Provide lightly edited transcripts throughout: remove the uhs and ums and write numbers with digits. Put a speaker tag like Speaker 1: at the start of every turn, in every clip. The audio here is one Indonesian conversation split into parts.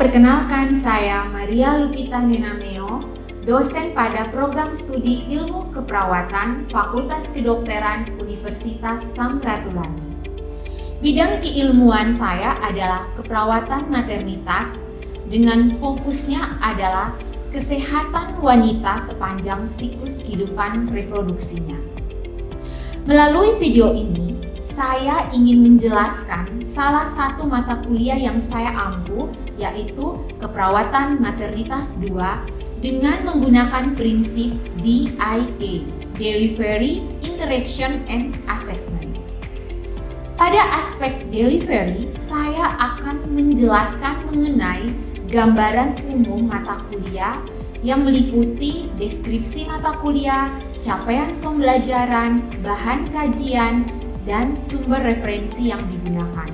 Speaker 1: perkenalkan saya Maria Lupita Nenameo, dosen pada program studi Ilmu Keperawatan Fakultas Kedokteran Universitas Samratulangi. Bidang keilmuan saya adalah keperawatan maternitas dengan fokusnya adalah kesehatan wanita sepanjang siklus kehidupan reproduksinya. Melalui video ini, saya ingin menjelaskan salah satu mata kuliah yang saya ampu, yaitu Keperawatan Maternitas 2 dengan menggunakan prinsip DIA, Delivery, Interaction, and Assessment. Pada aspek delivery, saya akan menjelaskan mengenai gambaran umum mata kuliah yang meliputi deskripsi mata kuliah, capaian pembelajaran, bahan kajian, dan sumber referensi yang digunakan.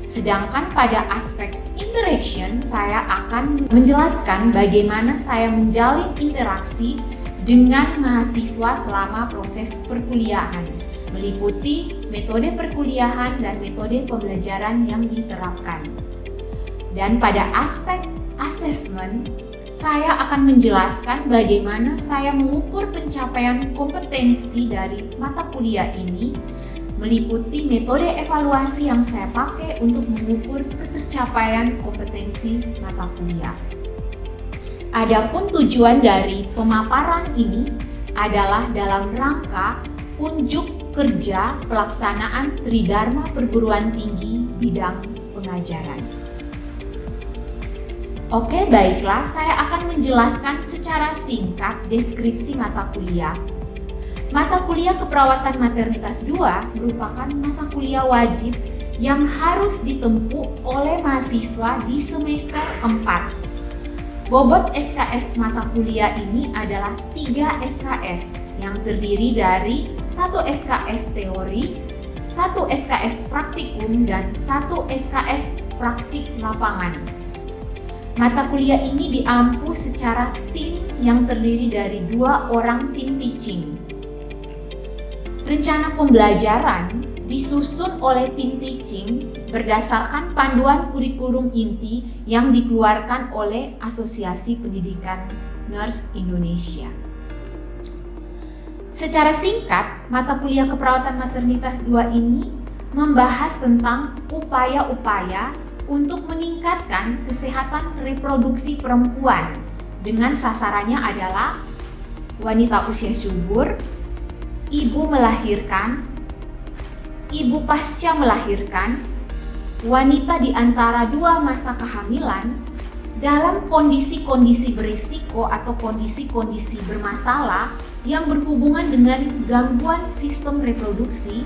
Speaker 1: Sedangkan pada aspek interaction, saya akan menjelaskan bagaimana saya menjalin interaksi dengan mahasiswa selama proses perkuliahan, meliputi metode perkuliahan dan metode pembelajaran yang diterapkan. Dan pada aspek assessment, saya akan menjelaskan bagaimana saya mengukur pencapaian kompetensi dari mata kuliah ini, meliputi metode evaluasi yang saya pakai untuk mengukur ketercapaian kompetensi mata kuliah. Adapun tujuan dari pemaparan ini adalah dalam rangka unjuk kerja pelaksanaan Tridharma Perguruan Tinggi bidang pengajaran. Oke, baiklah, saya akan menjelaskan secara singkat deskripsi mata kuliah. Mata kuliah Keperawatan Maternitas 2 merupakan mata kuliah wajib yang harus ditempuh oleh mahasiswa di semester 4. Bobot SKS mata kuliah ini adalah 3 SKS yang terdiri dari 1 SKS teori, 1 SKS praktikum, dan 1 SKS praktik lapangan. Mata kuliah ini diampu secara tim yang terdiri dari 2 orang tim teaching. Rencana pembelajaran disusun oleh tim teaching berdasarkan panduan kurikulum inti yang dikeluarkan oleh Asosiasi Pendidikan Nurse Indonesia. Secara singkat, mata kuliah Keperawatan Maternitas 2 ini membahas tentang upaya-upaya untuk meningkatkan kesehatan reproduksi perempuan dengan sasarannya adalah wanita usia subur, ibu melahirkan, ibu pasca melahirkan, wanita di antara 2 masa kehamilan, dalam kondisi-kondisi berisiko atau kondisi-kondisi bermasalah yang berhubungan dengan gangguan sistem reproduksi,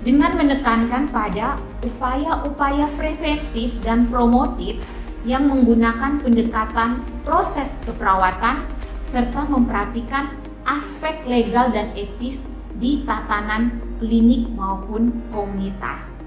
Speaker 1: dengan menekankan pada upaya-upaya preventif dan promotif yang menggunakan pendekatan proses keperawatan serta memperhatikan aspek legal dan etis di tatanan klinik maupun komunitas.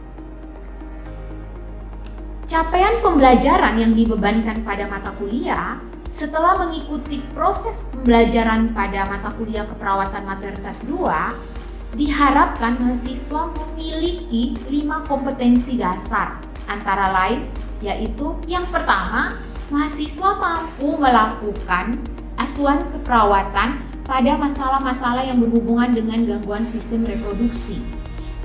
Speaker 1: Capaian pembelajaran yang dibebankan pada mata kuliah setelah mengikuti proses pembelajaran pada mata kuliah Keperawatan Maternitas 2, diharapkan mahasiswa memiliki 5 kompetensi dasar, antara lain yaitu yang pertama, mahasiswa mampu melakukan asuhan keperawatan pada masalah-masalah yang berhubungan dengan gangguan sistem reproduksi.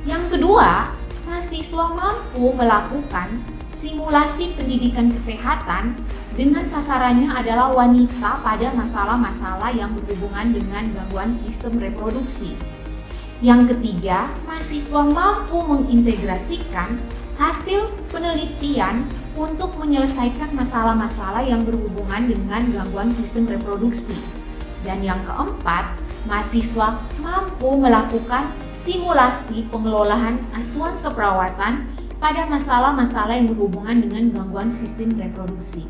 Speaker 1: Yang kedua, mahasiswa mampu melakukan simulasi pendidikan kesehatan dengan sasarannya adalah wanita pada masalah-masalah yang berhubungan dengan gangguan sistem reproduksi. Yang ketiga, mahasiswa mampu mengintegrasikan hasil penelitian untuk menyelesaikan masalah-masalah yang berhubungan dengan gangguan sistem reproduksi. Dan yang keempat, mahasiswa mampu melakukan simulasi pengelolaan asuhan keperawatan pada masalah-masalah yang berhubungan dengan gangguan sistem reproduksi.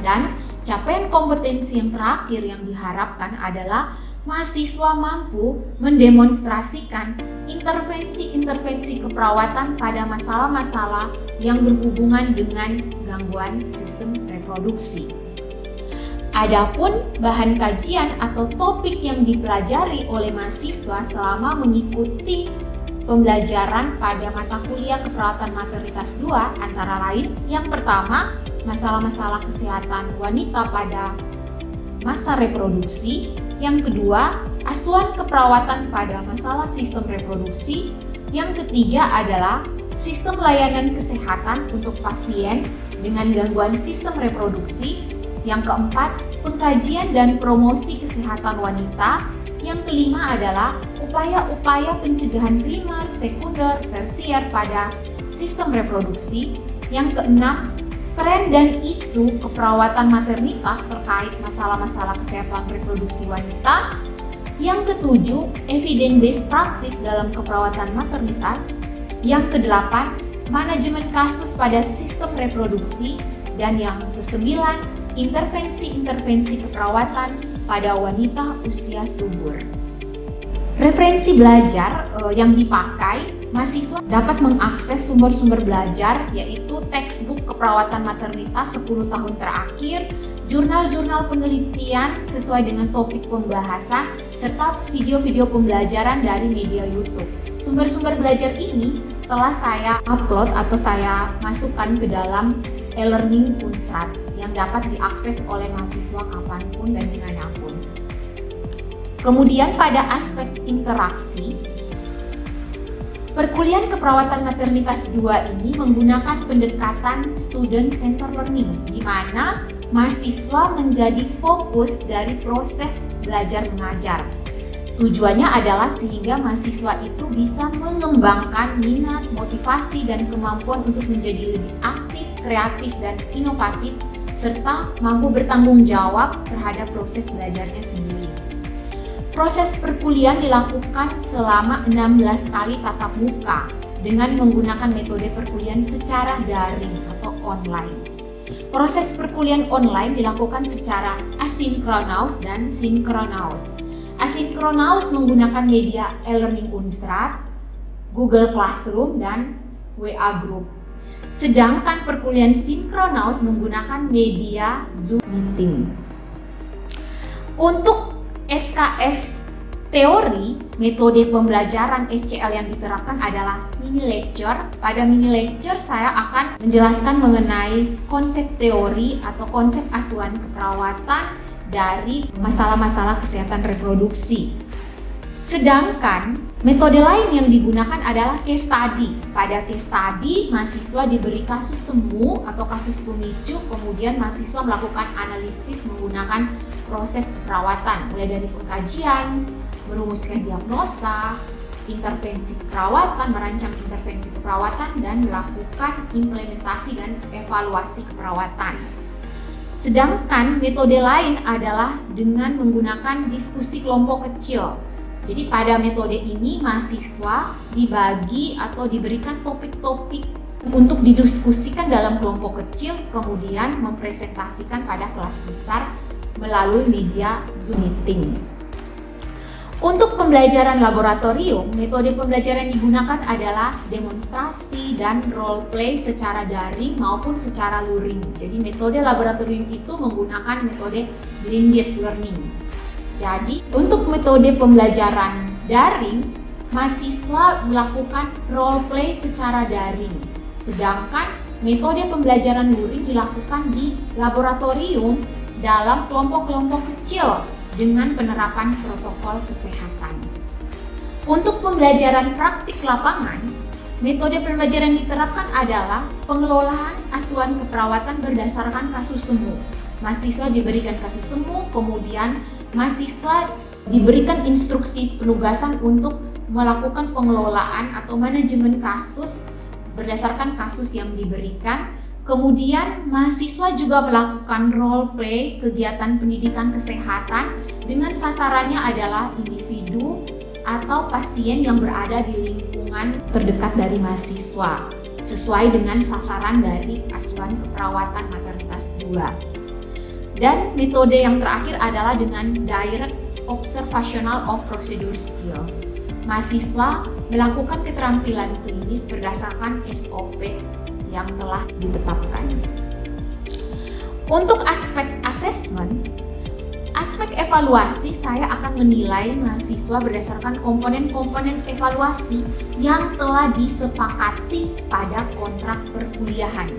Speaker 1: Dan capaian kompetensi yang terakhir yang diharapkan adalah mahasiswa mampu mendemonstrasikan intervensi-intervensi keperawatan pada masalah-masalah yang berhubungan dengan gangguan sistem reproduksi. Adapun bahan kajian atau topik yang dipelajari oleh mahasiswa selama mengikuti pembelajaran pada mata kuliah Keperawatan Maternitas 2 antara lain yang pertama, masalah-masalah kesehatan wanita pada masa reproduksi. Yang kedua, asuhan keperawatan pada masalah sistem reproduksi. Yang ketiga adalah sistem layanan kesehatan untuk pasien dengan gangguan sistem reproduksi. Yang keempat, pengkajian dan promosi kesehatan wanita. Yang kelima adalah upaya-upaya pencegahan primer, sekunder, tersier pada sistem reproduksi. Yang keenam, tren dan isu keperawatan maternitas terkait masalah-masalah kesehatan reproduksi wanita. Yang ketujuh, evidence-based practice dalam keperawatan maternitas. Yang kedelapan, manajemen kasus pada sistem reproduksi. Dan yang kesembilan, intervensi-intervensi keperawatan pada wanita usia subur. Referensi belajar yang dipakai, mahasiswa dapat mengakses sumber-sumber belajar yaitu textbook keperawatan maternitas 10 tahun terakhir, jurnal-jurnal penelitian sesuai dengan topik pembahasan, serta video-video pembelajaran dari media YouTube. Sumber-sumber belajar ini telah saya upload atau saya masukkan ke dalam e-learning Unsrat yang dapat diakses oleh mahasiswa kapanpun dan dimanapun. Kemudian pada aspek interaksi, perkuliahan keperawatan maternitas 2 ini menggunakan pendekatan student center learning, di mana mahasiswa menjadi fokus dari proses belajar mengajar. Tujuannya adalah sehingga mahasiswa itu bisa mengembangkan minat, motivasi, dan kemampuan untuk menjadi lebih aktif, kreatif, dan inovatif, serta mampu bertanggung jawab terhadap proses belajarnya sendiri. Proses perkuliahan dilakukan selama 16 kali tatap muka dengan menggunakan metode perkuliahan secara daring atau online. Proses perkuliahan online dilakukan secara asinkronus dan sinkronus. Asinkronus menggunakan media e-learning Unsrat, Google Classroom, dan WA Group. Sedangkan perkuliahan sinkronus menggunakan media Zoom Meeting. Untuk SKS teori, metode pembelajaran SCL yang diterapkan adalah mini lecture. Pada mini lecture saya akan menjelaskan mengenai konsep teori atau konsep asuhan keperawatan dari masalah-masalah kesehatan reproduksi. Sedangkan metode lain yang digunakan adalah case study. Pada case study, mahasiswa diberi kasus semu atau kasus pemicu, kemudian mahasiswa melakukan analisis menggunakan proses keperawatan, mulai dari pengkajian, merumuskan diagnosa, intervensi keperawatan, merancang intervensi keperawatan, dan melakukan implementasi dan evaluasi keperawatan. Sedangkan metode lain adalah dengan menggunakan diskusi kelompok kecil. Jadi pada metode ini mahasiswa dibagi atau diberikan topik-topik untuk didiskusikan dalam kelompok kecil, kemudian mempresentasikan pada kelas besar melalui media Zoom Meeting. Untuk pembelajaran laboratorium, metode pembelajaran yang digunakan adalah demonstrasi dan role play secara daring maupun secara luring. Jadi metode laboratorium itu menggunakan metode blended learning. Jadi untuk metode pembelajaran daring, mahasiswa melakukan role play secara daring. Sedangkan metode pembelajaran luring dilakukan di laboratorium dalam kelompok-kelompok kecil dengan penerapan protokol kesehatan. Untuk pembelajaran praktik lapangan, metode pembelajaran yang diterapkan adalah pengelolaan asuhan keperawatan berdasarkan kasus semu. Mahasiswa diberikan kasus semu, kemudian mahasiswa diberikan instruksi penugasan untuk melakukan pengelolaan atau manajemen kasus berdasarkan kasus yang diberikan. Kemudian mahasiswa juga melakukan role play kegiatan pendidikan kesehatan dengan sasarannya adalah individu atau pasien yang berada di lingkungan terdekat dari mahasiswa sesuai dengan sasaran dari asuhan keperawatan maternitas 2. Dan metode yang terakhir adalah dengan direct observational of procedure skill. Mahasiswa melakukan keterampilan klinis berdasarkan SOP yang telah ditetapkan. Untuk aspek assessment, aspek evaluasi saya akan menilai mahasiswa berdasarkan komponen-komponen evaluasi yang telah disepakati pada kontrak perkuliahan.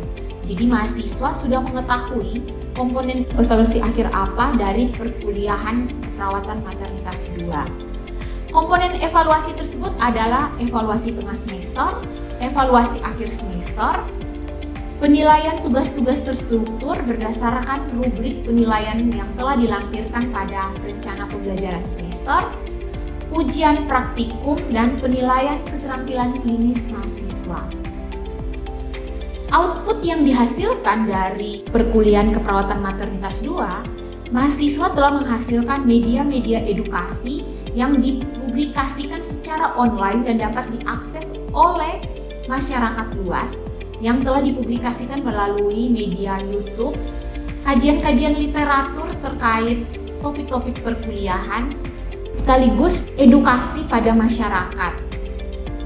Speaker 1: Jadi mahasiswa sudah mengetahui komponen evaluasi akhir apa dari perkuliahan perawatan maternitas 2. Komponen evaluasi tersebut adalah evaluasi tengah semester, evaluasi akhir semester, penilaian tugas-tugas terstruktur berdasarkan rubrik penilaian yang telah dilampirkan pada rencana pembelajaran semester, ujian praktikum, dan penilaian keterampilan klinis mahasiswa. Output yang dihasilkan dari perkuliahan keperawatan maternitas 2, mahasiswa telah menghasilkan media-media edukasi yang dipublikasikan secara online dan dapat diakses oleh masyarakat luas, yang telah dipublikasikan melalui media YouTube, kajian-kajian literatur terkait topik-topik perkuliahan, sekaligus edukasi pada masyarakat.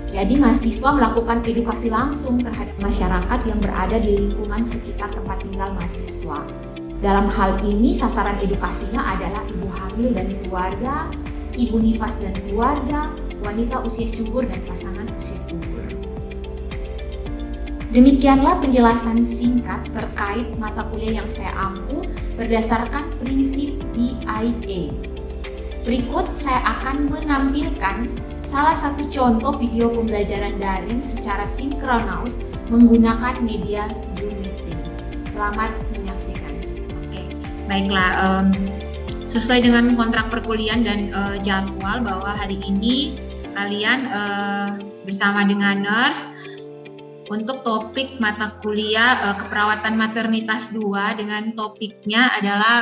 Speaker 1: Jadi mahasiswa melakukan edukasi langsung terhadap masyarakat yang berada di lingkungan sekitar tempat tinggal mahasiswa. Dalam hal ini sasaran edukasinya adalah ibu hamil dan keluarga, ibu nifas dan keluarga, wanita usia subur dan pasangan usia subur. Demikianlah penjelasan singkat terkait mata kuliah yang saya ampu berdasarkan prinsip DIA. Berikut saya akan menampilkan salah satu contoh video pembelajaran daring secara sinkronus menggunakan media Zoom Meeting. Selamat menyaksikan.
Speaker 2: Oke, baiklah. Sesuai dengan kontrak perkuliahan dan jadwal bahwa hari ini kalian bersama dengan nurse untuk topik mata kuliah keperawatan maternitas 2 dengan topiknya adalah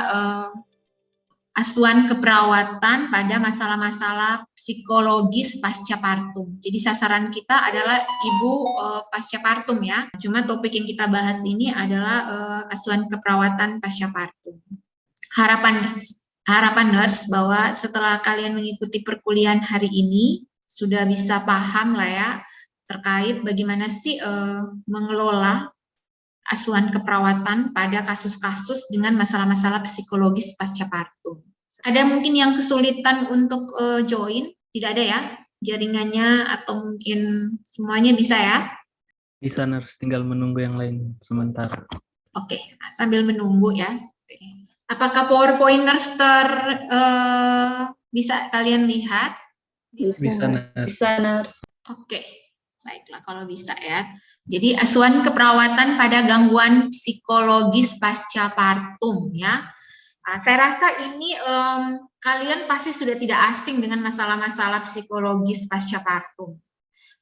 Speaker 2: asuhan keperawatan pada masalah-masalah psikologis pasca partum. Jadi sasaran kita adalah ibu pasca partum ya. Cuma topik yang kita bahas ini adalah asuhan keperawatan pasca partum. Harapan nurse bahwa setelah kalian mengikuti perkuliahan hari ini sudah bisa paham lah ya terkait bagaimana sih mengelola asuhan keperawatan pada kasus-kasus dengan masalah-masalah psikologis pasca partum. Ada mungkin yang kesulitan untuk join? Tidak ada ya jaringannya, atau mungkin semuanya bisa ya?
Speaker 3: Bisa nurse, tinggal menunggu yang lain sementara.
Speaker 2: Oke, sambil menunggu ya. Apakah PowerPoint nurse bisa kalian lihat?
Speaker 3: Bisa nurse.
Speaker 4: Bisa nurse.
Speaker 2: Oke. Baiklah kalau bisa ya. Jadi asuhan keperawatan pada gangguan psikologis pasca partum ya. Saya rasa ini kalian pasti sudah tidak asing dengan masalah-masalah psikologis pasca partum.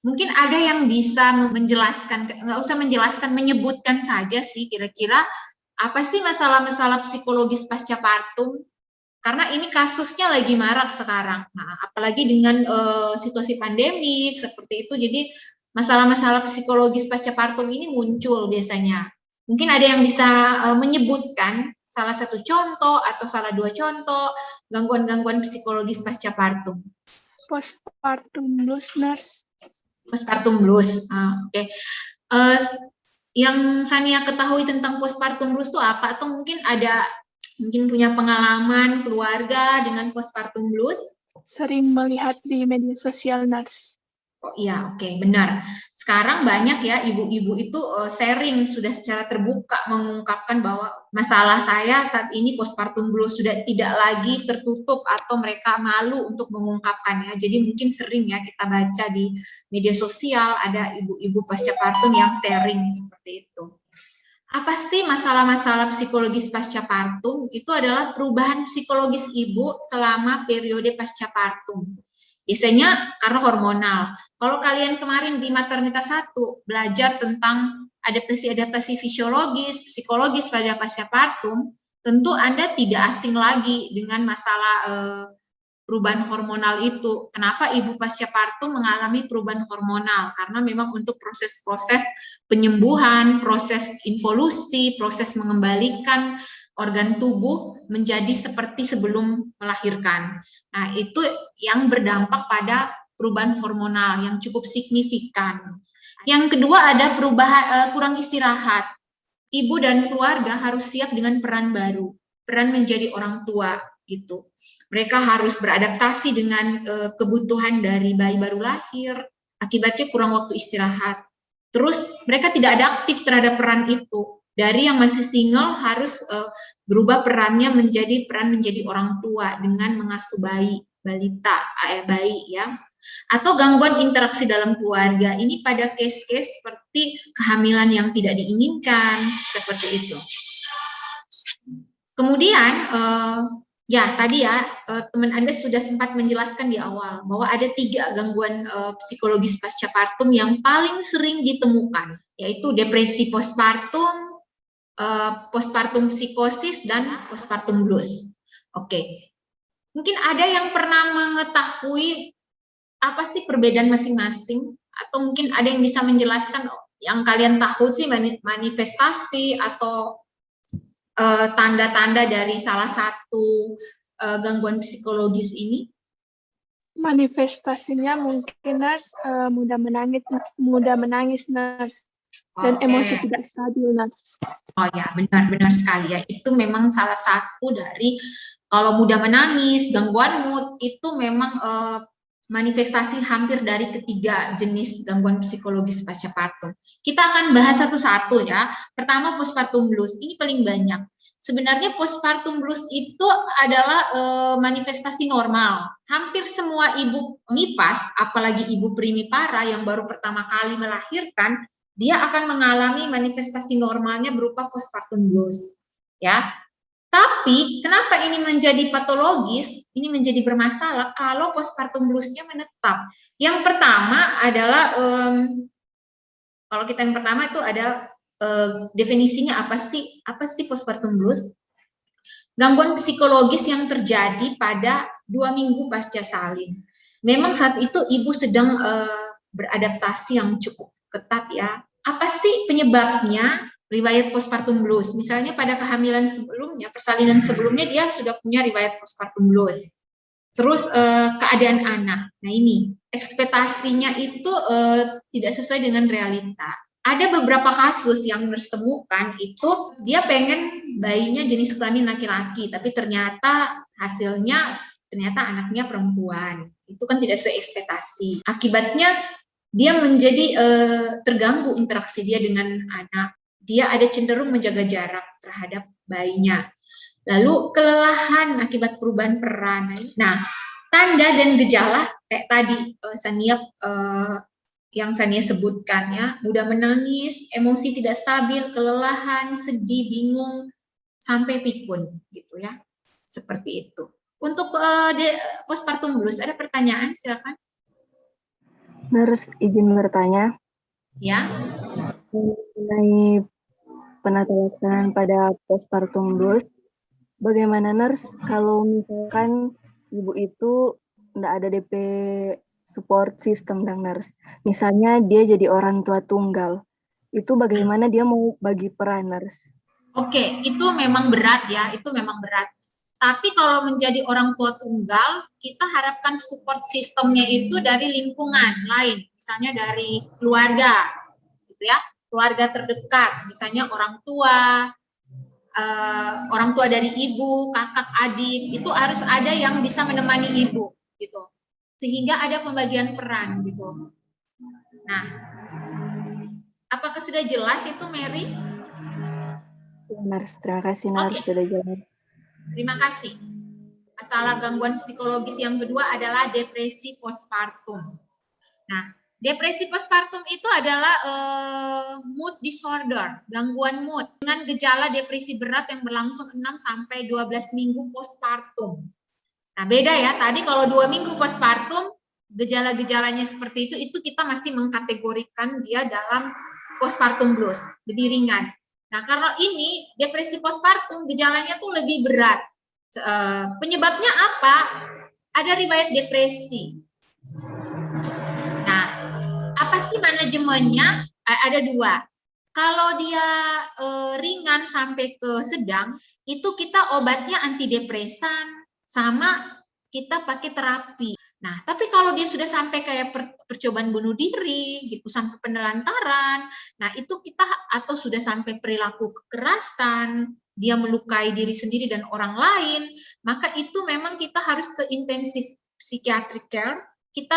Speaker 2: Mungkin ada yang bisa menjelaskan, nggak usah menjelaskan, menyebutkan saja sih kira-kira apa sih masalah-masalah psikologis pasca partum? Karena ini kasusnya lagi marak sekarang. Nah, apalagi dengan situasi pandemik seperti itu, jadi masalah-masalah psikologis pasca partum ini muncul biasanya. Mungkin ada yang bisa menyebutkan salah satu contoh atau salah dua contoh gangguan-gangguan psikologis pasca partum.
Speaker 4: Postpartum blues nurse.
Speaker 2: Postpartum blues, oke. Yang Sania ketahui tentang postpartum blues itu apa? Atau mungkin punya pengalaman keluarga dengan postpartum blues?
Speaker 4: Sering melihat di media sosial nurse.
Speaker 2: Oh iya, oke, benar. Sekarang banyak ya ibu-ibu itu sharing sudah secara terbuka mengungkapkan bahwa masalah saya saat ini postpartum blues, sudah tidak lagi tertutup atau mereka malu untuk mengungkapkannya. Jadi mungkin sering ya kita baca di media sosial ada ibu-ibu pasca partum yang sharing seperti itu. Apa sih masalah-masalah psikologis pasca partum? Itu adalah perubahan psikologis ibu selama periode pasca partum. Biasanya karena hormonal. Kalau kalian kemarin di maternitas 1 belajar tentang adaptasi-adaptasi fisiologis, psikologis pada pasca partum, tentu Anda tidak asing lagi dengan masalah perubahan hormonal itu. Kenapa ibu pasca partum mengalami perubahan hormonal? Karena memang untuk proses-proses penyembuhan, proses involusi, proses mengembalikan organ tubuh menjadi seperti sebelum melahirkan. Nah, itu yang berdampak pada perubahan hormonal yang cukup signifikan. Yang kedua ada perubahan kurang istirahat. Ibu dan keluarga harus siap dengan peran baru, peran menjadi orang tua gitu. Mereka harus beradaptasi dengan kebutuhan dari bayi baru lahir, akibatnya kurang waktu istirahat. Terus mereka tidak adaptif terhadap peran itu. Dari yang masih single harus berubah perannya menjadi orang tua dengan mengasuh bayi, bayi ya. Atau gangguan interaksi dalam keluarga. Ini pada case-case seperti kehamilan yang tidak diinginkan, seperti itu. Kemudian, ya tadi ya, teman Anda sudah sempat menjelaskan di awal bahwa ada 3 gangguan psikologis pascapartum yang paling sering ditemukan, yaitu depresi postpartum, postpartum psikosis, dan postpartum blues. Oke, mungkin ada yang pernah mengetahui apa sih perbedaan masing-masing, atau mungkin ada yang bisa menjelaskan yang kalian tahu sih manifestasi atau tanda-tanda dari salah satu gangguan psikologis ini?
Speaker 4: Manifestasinya mungkin nurse mudah menangis nurse, dan emosi tidak stabil nurse.
Speaker 2: Oh ya, benar-benar sekali ya. Itu memang salah satu dari, kalau mudah menangis, gangguan mood itu memang manifestasi hampir dari ketiga jenis gangguan psikologis pascapartum. Kita akan bahas satu-satu ya. Pertama, postpartum blues. Ini paling banyak. Sebenarnya postpartum blues itu adalah manifestasi normal. Hampir semua ibu nifas, apalagi ibu primipara yang baru pertama kali melahirkan, dia akan mengalami manifestasi normalnya berupa postpartum blues. Ya. Tapi kenapa ini menjadi patologis, ini menjadi bermasalah kalau postpartum blues-nya menetap. Yang pertama adalah, kalau kita yang pertama itu ada definisinya apa sih postpartum blues? Gangguan psikologis yang terjadi pada 2 minggu pasca salin. Memang saat itu ibu sedang beradaptasi yang cukup ketat ya. Apa sih penyebabnya? Riwayat postpartum blues, misalnya pada kehamilan sebelumnya, persalinan sebelumnya dia sudah punya riwayat postpartum blues. Terus keadaan anak, nah ini ekspektasinya itu tidak sesuai dengan realita. Ada beberapa kasus yang nurse temukan itu dia pengen bayinya jenis kelamin laki-laki, tapi ternyata hasilnya anaknya perempuan. Itu kan tidak sesuai ekspektasi. Akibatnya dia menjadi terganggu interaksi dia dengan anak. Dia ada cenderung menjaga jarak terhadap bayinya. Lalu kelelahan akibat perubahan peran. Nah, tanda dan gejala kayak tadi yang Sania sebutkan ya, mudah menangis, emosi tidak stabil, kelelahan, sedih, bingung, sampai pikun gitu ya. Seperti itu. Untuk postpartum blues ada pertanyaan, silakan.
Speaker 5: Nurse izin bertanya.
Speaker 2: Ya.
Speaker 5: Mengenai penata laksanaan pada postpartum blues, bagaimana nurse kalau misalkan ibu itu tidak ada DP support system dan nurse, misalnya dia jadi orang tua tunggal, itu bagaimana dia mau bagi peran nurse?
Speaker 2: Oke, itu memang berat ya, itu memang berat. Tapi kalau menjadi orang tua tunggal, kita harapkan support sistemnya itu dari lingkungan lain, misalnya dari keluarga, gitu ya. Keluarga terdekat, misalnya orang tua dari ibu, kakak, adik, itu harus ada yang bisa menemani ibu, gitu. Sehingga ada pembagian peran, gitu. Nah, apakah sudah jelas itu, Mary?
Speaker 5: Nurse, terima kasih nurse, sudah jelas.
Speaker 2: Terima kasih. Masalah gangguan psikologis yang kedua adalah depresi postpartum. Nah, depresi postpartum itu adalah mood disorder, gangguan mood dengan gejala depresi berat yang berlangsung 6 sampai 12 minggu postpartum. Nah, beda ya. Tadi kalau 2 minggu postpartum, gejala-gejalanya seperti itu kita masih mengkategorikan dia dalam postpartum blues, lebih ringan. Nah, karena ini depresi postpartum gejalanya tuh lebih berat. Penyebabnya apa? Ada riwayat depresi. Nah, apa sih manajemennya? Ada 2. Kalau dia ringan sampai ke sedang, itu kita obatnya antidepresan sama kita pakai terapi. Nah, tapi kalau dia sudah sampai kayak percobaan bunuh diri, gitu, sampai penelantaran, nah itu kita, atau sudah sampai perilaku kekerasan, dia melukai diri sendiri dan orang lain, maka itu memang kita harus ke intensive psychiatric care, kita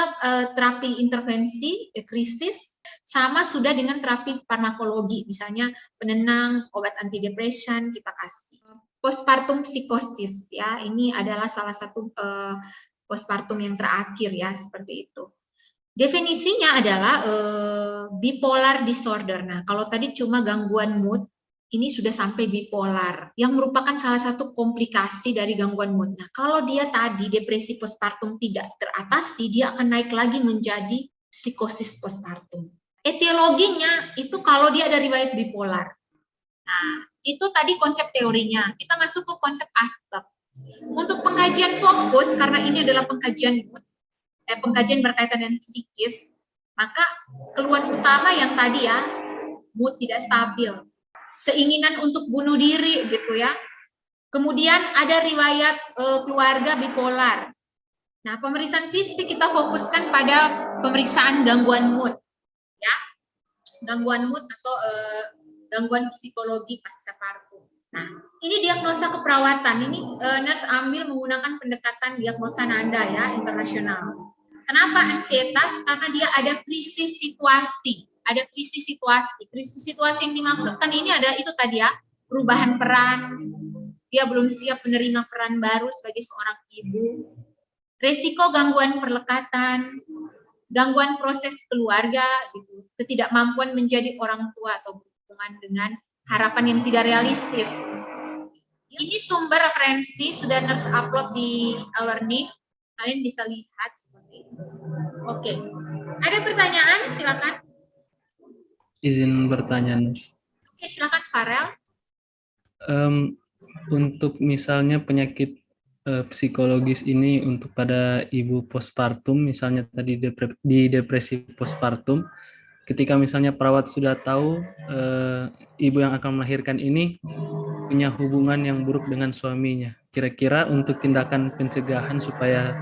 Speaker 2: terapi intervensi krisis, sama sudah dengan terapi farmakologi, misalnya penenang, obat antidepresan kita kasih. Postpartum psikosis ya, ini adalah salah satu postpartum yang terakhir ya, seperti itu. Definisinya adalah bipolar disorder. Nah, kalau tadi cuma gangguan mood, ini sudah sampai bipolar, yang merupakan salah satu komplikasi dari gangguan mood. Nah, kalau dia tadi depresi postpartum tidak teratasi, dia akan naik lagi menjadi psikosis postpartum. Etiologinya itu kalau dia ada riwayat bipolar. Nah, itu tadi konsep teorinya. Kita masuk ke konsep ASTEP. Untuk pengkajian fokus, karena ini adalah pengkajian mood, pengkajian berkaitan dengan psikis, maka keluhan utama yang tadi ya, mood tidak stabil, keinginan untuk bunuh diri gitu ya. Kemudian ada riwayat keluarga bipolar. Nah, pemeriksaan fisik kita fokuskan pada pemeriksaan gangguan mood ya. Gangguan mood atau gangguan psikologi pasca partum. Nah, ini diagnosa keperawatan. Ini nurse ambil menggunakan pendekatan diagnosa NANDA ya, internasional. Kenapa ansietas? Karena dia ada krisis situasi. Ada krisis situasi. Krisis situasi yang dimaksudkan ini ada itu tadi ya, perubahan peran. Dia belum siap menerima peran baru sebagai seorang ibu. Resiko gangguan perlekatan, gangguan proses keluarga, gitu. Ketidakmampuan menjadi orang tua atau berhubungan dengan harapan yang tidak realistis. Ini sumber referensi sudah nurse upload di e-learning. Kalian bisa lihat seperti itu. Oke. Ada pertanyaan? Silakan.
Speaker 3: Izin bertanya, Nurse.
Speaker 2: Oke, silakan Farel.
Speaker 3: Untuk misalnya penyakit psikologis ini untuk pada ibu postpartum, misalnya tadi di depresi postpartum, ketika misalnya perawat sudah tahu ibu yang akan melahirkan ini punya hubungan yang buruk dengan suaminya, kira-kira untuk tindakan pencegahan supaya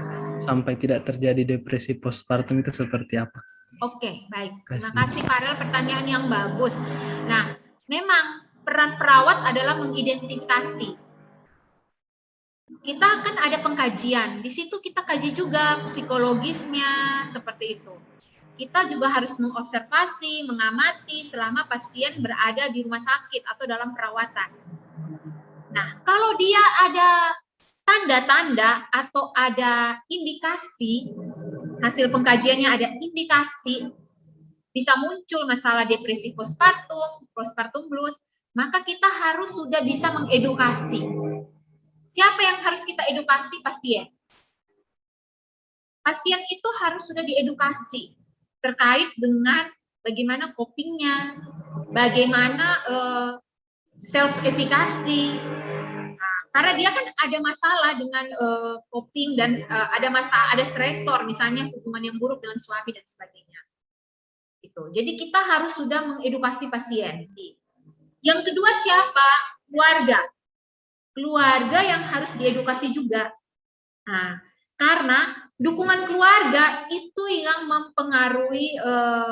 Speaker 3: sampai tidak terjadi depresi postpartum itu seperti apa?
Speaker 2: Oke, baik. Terima kasih Farel, pertanyaan yang bagus. Nah, memang peran perawat adalah mengidentifikasi. Kita akan ada pengkajian. Di situ kita kaji juga psikologisnya, seperti itu. Kita juga harus mengobservasi, mengamati selama pasien berada di rumah sakit atau dalam perawatan. Nah, kalau dia ada tanda-tanda atau ada indikasi, hasil pengkajiannya ada indikasi, bisa muncul masalah depresi postpartum, postpartum blues, maka kita harus sudah bisa mengedukasi. Siapa yang harus kita edukasi? Pasien. Pasien itu harus sudah diedukasi terkait dengan bagaimana copingnya, bagaimana self-efficacy. Nah, karena dia kan ada masalah dengan coping dan ada stresor, misalnya hubungan yang buruk dengan suami dan sebagainya. Gitu. Jadi kita harus sudah mengedukasi pasien. Yang kedua siapa? Keluarga. Keluarga yang harus diedukasi juga. Nah, karena dukungan keluarga itu yang mempengaruhi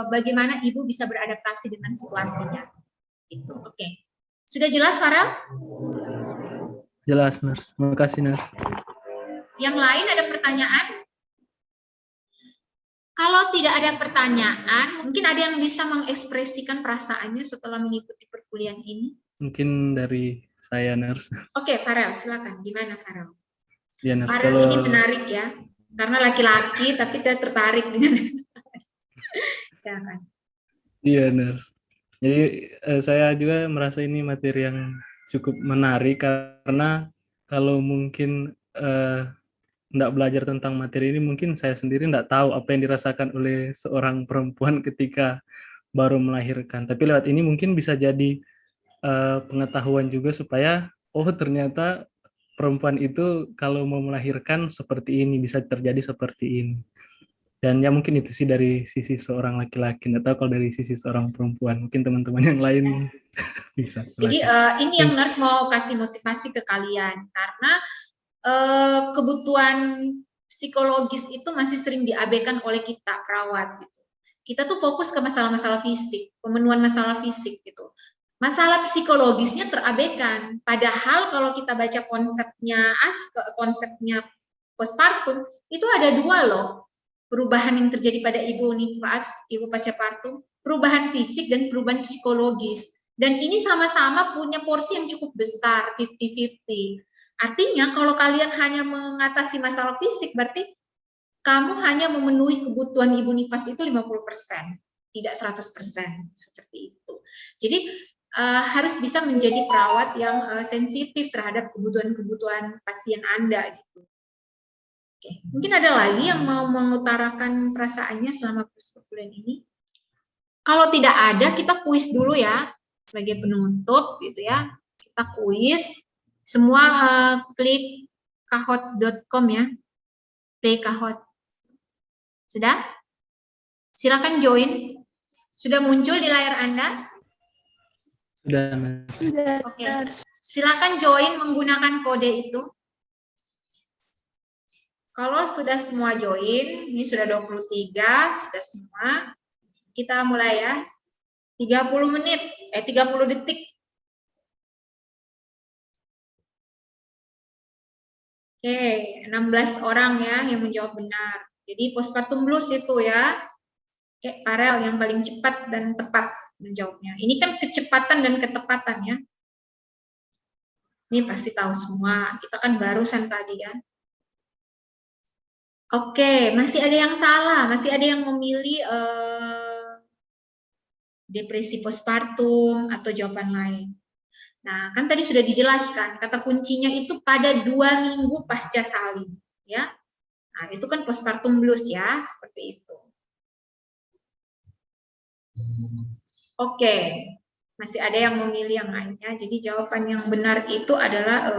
Speaker 2: bagaimana ibu bisa beradaptasi dengan situasinya. Itu, oke. Sudah jelas, Farel?
Speaker 3: Jelas, Nurse. Terima kasih, Nurse.
Speaker 2: Yang lain ada pertanyaan? Kalau tidak ada pertanyaan, mungkin ada yang bisa mengekspresikan perasaannya setelah mengikuti perkuliahan ini?
Speaker 3: Mungkin dari saya, Nurse.
Speaker 2: Oke, Farel, silakan. Gimana, Farel?
Speaker 3: Ya, Nurse.
Speaker 2: Farel ini menarik ya, karena laki-laki tapi tidak tertarik dengan. Silakan.
Speaker 3: Iya, Nurse. Jadi saya juga merasa ini materi yang cukup menarik karena kalau mungkin tidak belajar tentang materi ini, mungkin saya sendiri tidak tahu apa yang dirasakan oleh seorang perempuan ketika baru melahirkan. Tapi lewat ini mungkin bisa jadi pengetahuan juga supaya ternyata perempuan itu kalau mau melahirkan seperti ini, bisa terjadi seperti ini. Dan ya mungkin itu sih dari sisi seorang laki-laki. Nggak tahu kalau dari sisi seorang perempuan, mungkin teman-teman yang lain bisa.
Speaker 2: Jadi ini yang nurse mau kasih motivasi ke kalian, karena kebutuhan psikologis itu masih sering diabaikan oleh kita perawat. Gitu. Kita tuh fokus ke masalah-masalah fisik, pemenuhan masalah fisik gitu. Masalah psikologisnya terabaikan. Padahal kalau kita baca konsepnya postpartum itu ada dua loh. perubahan yang terjadi pada ibu nifas, ibu pascapartum, perubahan fisik dan perubahan psikologis. Dan ini sama-sama punya porsi yang cukup besar, 50-50. Artinya kalau kalian hanya mengatasi masalah fisik, berarti kamu hanya memenuhi kebutuhan ibu nifas itu 50%, tidak 100%, seperti itu. Jadi harus bisa menjadi perawat yang sensitif terhadap kebutuhan-kebutuhan pasien Anda gitu. Oke, mungkin ada lagi yang mau mengutarakan perasaannya selama perkuliahan ini? Kalau tidak ada, kita kuis dulu ya sebagai penutup gitu ya. Kita kuis, semua klik kahoot.com ya, play Kahoot. Sudah? Silakan join. Sudah muncul di layar Anda?
Speaker 3: Sudah.
Speaker 2: Oke. Silakan join menggunakan kode itu. Kalau sudah semua join, ini sudah 23, sudah semua. Kita mulai ya. 30 detik. Oke, 16 orang ya yang menjawab benar. Jadi postpartum blues itu ya. Oke, Farel yang paling cepat dan tepat menjawabnya. Ini kan kecepatan dan ketepatan ya. Ini pasti tahu semua. Kita kan barusan tadi ya. Oke, masih ada yang salah, masih ada yang memilih depresi postpartum atau jawaban lain. Nah, kan tadi sudah dijelaskan, kata kuncinya itu pada 2 minggu pasca salin, ya. Nah, itu kan postpartum blues ya, seperti itu. Oke, masih ada yang memilih yang lainnya. Jadi jawaban yang benar itu adalah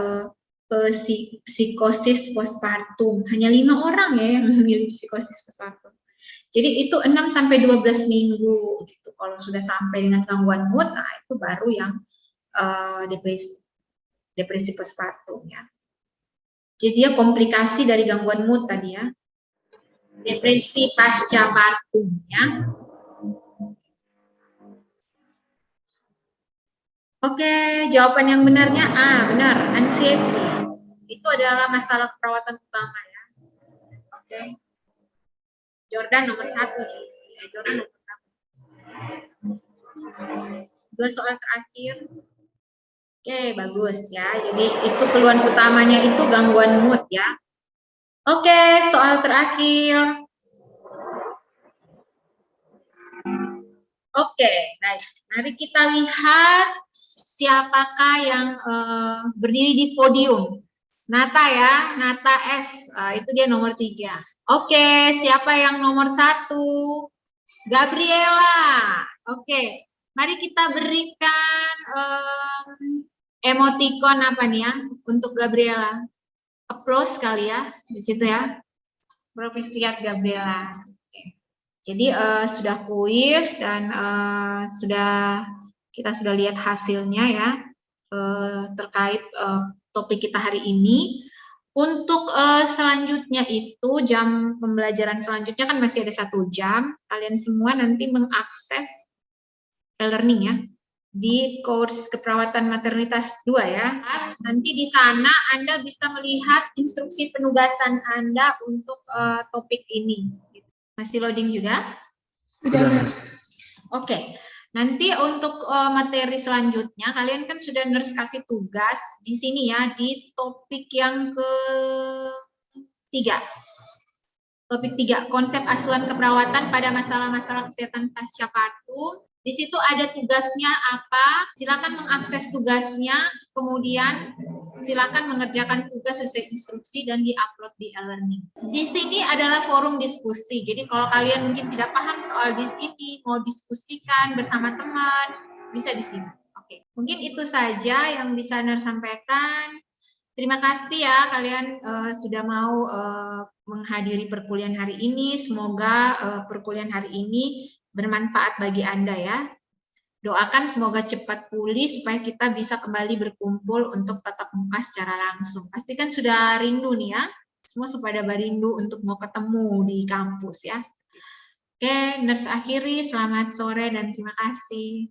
Speaker 2: psikosis postpartum. Hanya 5 orang ya yang memilih psikosis postpartum. Jadi itu 6-12 minggu gitu. Kalau sudah sampai dengan gangguan mood, nah itu baru yang depresi postpartum ya. Jadi dia komplikasi dari gangguan mood tadi ya. Depresi pasca partum ya. Oke, jawaban yang benarnya benar, anxiety. Itu adalah masalah keperawatan utama ya. Oke. Jordan nomor 1 nih. Jordan nomor 1. 2 soal terakhir. Oke, bagus ya. Jadi itu keluhan utamanya itu gangguan mood ya. Oke, soal terakhir. Oke, baik. Mari kita lihat siapakah yang berdiri di podium. Nata ya, Nata S. Itu dia nomor 3. Oke, siapa yang nomor 1? Gabriela. Oke, mari kita berikan emoticon apa nih ya untuk Gabriela. Applause kali ya di situ ya. Profesiat Gabriela. Oke. Jadi sudah kuis dan kita sudah lihat hasilnya ya terkait topik kita hari ini. Untuk selanjutnya itu jam pembelajaran selanjutnya kan masih ada 1 jam. Kalian semua nanti mengakses e-learning ya di course keperawatan maternitas 2 ya. Nanti di sana Anda bisa melihat instruksi penugasan Anda untuk topik ini. Masih loading juga?
Speaker 4: Sudah.
Speaker 2: Oke. Nanti untuk materi selanjutnya kalian kan sudah nurse kasih tugas di sini ya di topik yang ke-3. Topik 3, konsep asuhan keperawatan pada masalah-masalah kesehatan pasca partum. Di situ ada tugasnya apa, silakan mengakses tugasnya, kemudian silakan mengerjakan tugas sesuai instruksi dan diupload di e-learning. Di sini adalah forum diskusi, jadi kalau kalian mungkin tidak paham soal ini, mau diskusikan bersama teman, bisa di sini. Oke, mungkin itu saja yang bisa Nur sampaikan. Terima kasih ya kalian sudah mau menghadiri perkuliahan hari ini. Semoga perkuliahan hari ini bermanfaat bagi Anda ya. Doakan semoga cepat pulih supaya kita bisa kembali berkumpul untuk tatap muka secara langsung. Pasti kan sudah rindu nih ya. Semua pada rindu untuk mau ketemu di kampus ya. Oke, nurse akhiri, selamat sore dan terima kasih.